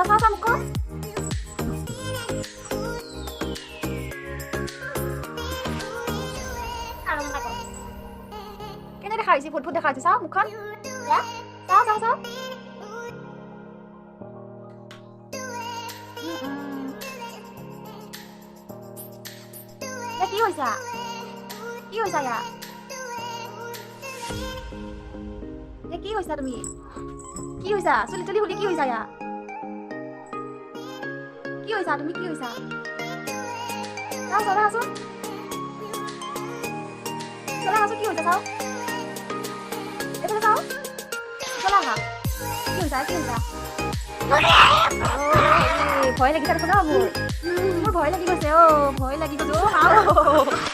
চা মুখখন কেনে দেখা হৈছে ফুট ফুট দেখা হৈছে চাও মুখখন চাও চাও চাও কি হৈছা ইয়া কি হৈছা তুমি কি হৈছা চুলি তুলি হুলি কি হৈছা ইয়া কি হৈছা তুমি কি হৈছা চাও চাওচোন চাওচোন কি হৈছা চাও এইফালে চাও চলা আহা কি হৈছা ভয় লাগিছে দেখোন মোৰ ভয় লাগি গৈছে ভয় লাগি গৈছে